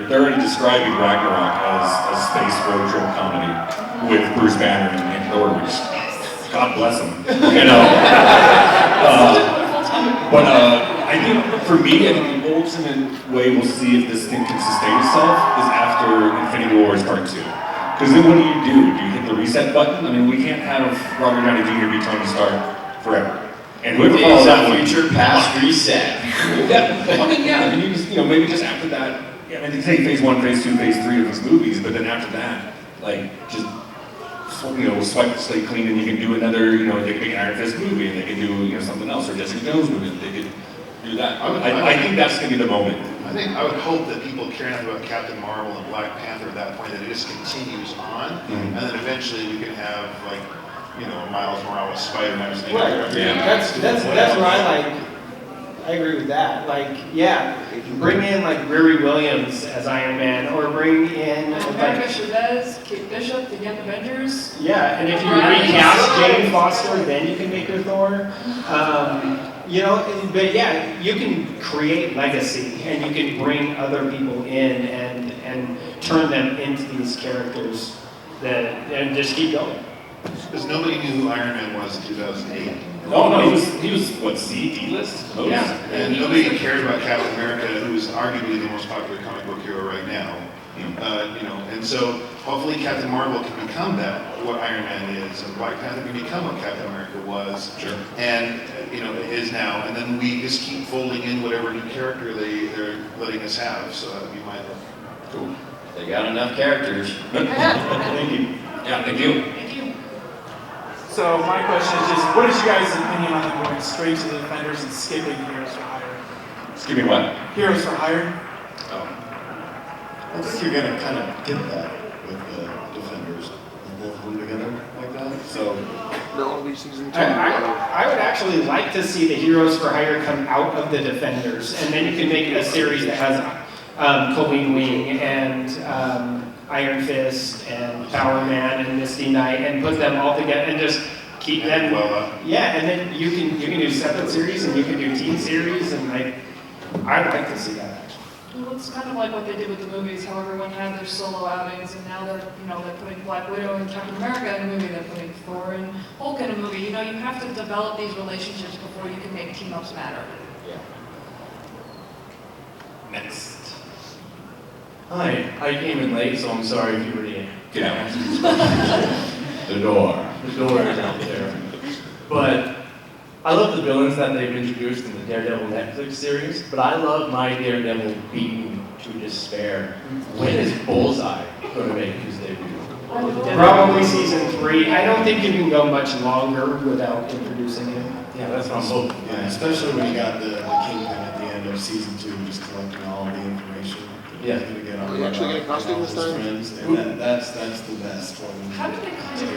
They're already describing Ragnarok as a space road trip comedy with Bruce Banner and Thor, which, God bless him, you know. But I think, for me, I think the ultimate way we'll see if this thing can sustain itself is after Infinity Wars Part 2. Because then what do? Do you hit the reset button? I mean, we can't have Robert Downey Jr. be Tony Stark forever. And whoever follows that one, future past reset. Yeah, I mean, yeah, and you know, maybe just after that, yeah, I mean, they take phase 1, phase 2, phase 3 of these movies, but then after that, like, just, you know, swipe the slate clean and you can do another, you know, they can make an Iron Fist movie and they can do, you know, something else, or Jessica Jones movie, they could do that. I think that's going to be the moment. I would hope that people care enough about Captain Marvel and Black Panther at that point that it just continues on, and then eventually we can have, like, you know, Miles Morales, Spider-Man, right. Yeah. That's what I like. I agree with that. Like, yeah, bring in like Riri Williams as Iron Man, or bring in America Chavez, Kate Bishop, the Young Avengers. Yeah, and if you recast Jane Foster, then you can make her Thor. You know, but yeah, you can create legacy, and you can bring other people in and turn them into these characters and just keep going. Because nobody knew who Iron Man was in 2008. No, he was what, D-list? Yeah. And nobody cares about Captain America, who is arguably the most popular comic book hero right now. You know, and so hopefully Captain Marvel can become that, what Iron Man is, and Black Panther can become what Captain America was, and you know, is now. And then we just keep folding in whatever new character they're letting us have. So that would be my hope. Cool. They got enough characters. Thank you. Yeah, thank you. So my question is just, what is your guys' opinion on them going straight to the Defenders and skipping Heroes for Hire? Skipping what? Heroes for Hire? I think you're going to kind of get that with the Defenders, both of them together like that. So that'll be season 2. I would actually like to see the Heroes for Hire come out of the Defenders, and then you can make a series that has Colleen Wing and Iron Fist and Power Man and Misty Knight, and put them all together and just keep them. Yeah, and then you can do separate series and you can do team series, and I'd like to see that. Well, it's kind of like what they did with the movies, how everyone had their solo outings, and now they're putting Black Widow and Captain America in a movie, they're putting Thor and Hulk in a movie. You know, you have to develop these relationships before you can make team-ups matter. Yeah. Next. Hi, I came in late, so I'm sorry if you were to Get out. The door. The door is out there. But I love the villains that they've introduced in the Daredevil Netflix series, but I love my Daredevil beaten to despair. When is Bullseye going to make his debut? Probably season 3. I don't think you can go much longer without introducing him. Yeah, that's what I'm hoping. Yeah, especially when you got the Kingpin at the end of season 2, just collecting all the information. Yeah. Are you actually getting a costume this time? And that's the best one. Haven't they kind of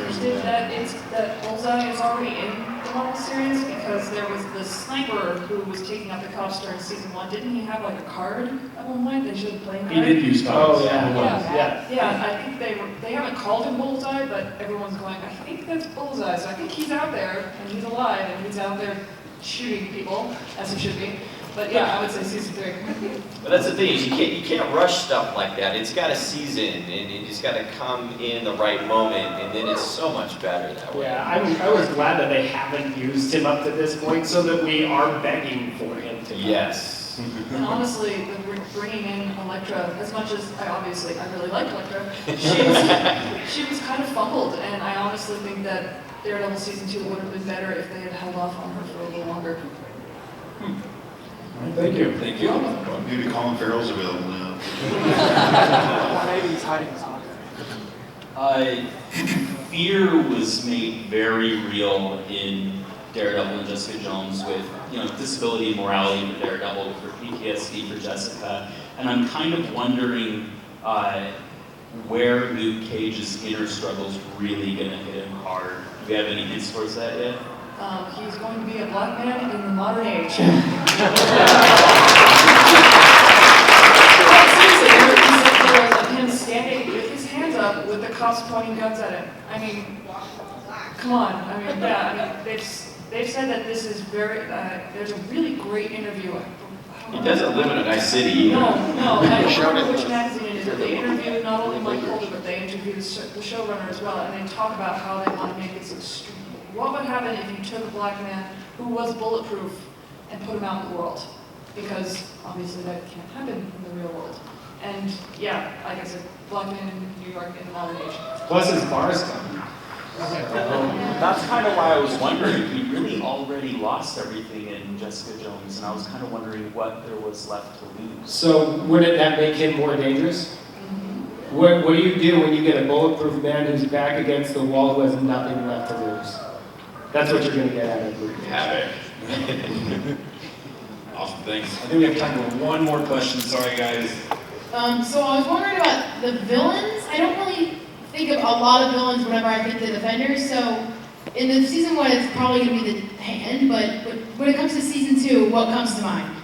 hinted that Bullseye is already in the Marvel series? Because there was the sniper who was taking out the cops during season 1. Didn't he have like a card at one point? They showed playing card. He did use cards. Oh yeah. Yeah, I think they haven't called him Bullseye, but everyone's going, I think that's Bullseye. So I think he's out there, and he's alive, and he's out there shooting people, as he should be. But yeah, I would say season 3. But that's the thing, is you can't rush stuff like that. It's got a season, and it's got to come in the right moment, and then it's so much better that way. Yeah, I was glad that they haven't used him up to this point, so that we are begging for him to. Yes. And honestly, bringing in Elektra, as much as I really like Elektra, she was kind of fumbled, and I honestly think that Daredevil season 2 would have been better if they had held off on her for a little longer. Thank you. Thank you. Maybe Colin Farrell's available now. Maybe he's hiding his pocket. Fear was made very real in Daredevil and Jessica Jones with, disability and morality for Daredevil, for PTSD for Jessica. And I'm kind of wondering where Luke Cage's inner struggle's really gonna hit him hard. Do we have any hints towards that yet? He's going to be a black man in the modern age. Seriously, there was him standing with his hands up with the cops pointing guns at him. I mean, come on. They've said that this is there's a really great interview. He doesn't live in a nice city either. No, I don't remember which magazine it is, but they interviewed not only Mike Colter, but they interviewed the showrunner as well, and they talk about how they want to make this extreme. What would happen if you took a black man who was bulletproof and put him out in the world? Because obviously that can't happen in the real world. And yeah, like I said, black men in New York in the modern age. Plus his bars come. That's kind of why I was wondering. He really already lost everything in Jessica Jones, and I was kind of wondering what there was left to lose. So wouldn't that make him more dangerous? What do you do when you get a bulletproof man who's back against the wall who has nothing left to lose? That's what you're going to get out of it. Havoc. Awesome, thanks. I think we have time for one more question. Sorry, guys. So I was wondering about the villains. I don't really think of a lot of villains whenever I think the Defenders. So in the season 1, it's probably going to be the Hand, but when it comes to season 2, what comes to mind?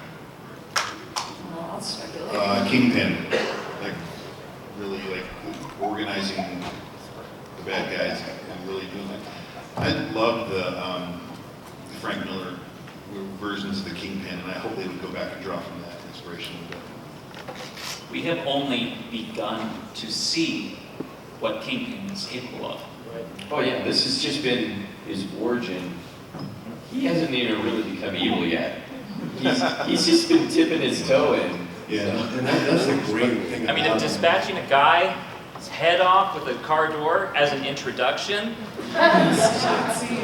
I'll speculate. Kingpin, really organizing the bad guys and really doing that. I love the Frank Miller versions of the Kingpin, and I hope they would go back and draw from that inspiration. We have only begun to see what Kingpin is capable of. Oh yeah, this has just been his origin. He hasn't even really become evil yet. He's just been tipping his toe in. Yeah, and that's the great thing. I mean, if dispatching a guy's head off with a car door as an introduction,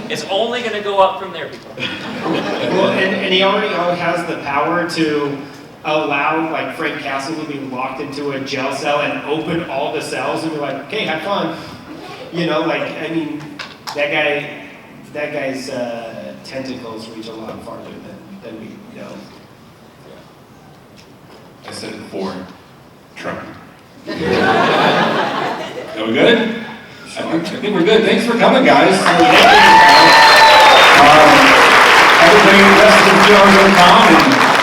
it's only going to go up from there, people. Well, and he already has the power to allow Frank Castle to be locked into a jail cell and open all the cells and be like, okay, have fun. I mean, that guy's tentacles reach a lot farther than we know. I said it before. Trump. Are we good? I think we're good. Thanks for coming, guys. Everybody, rest of the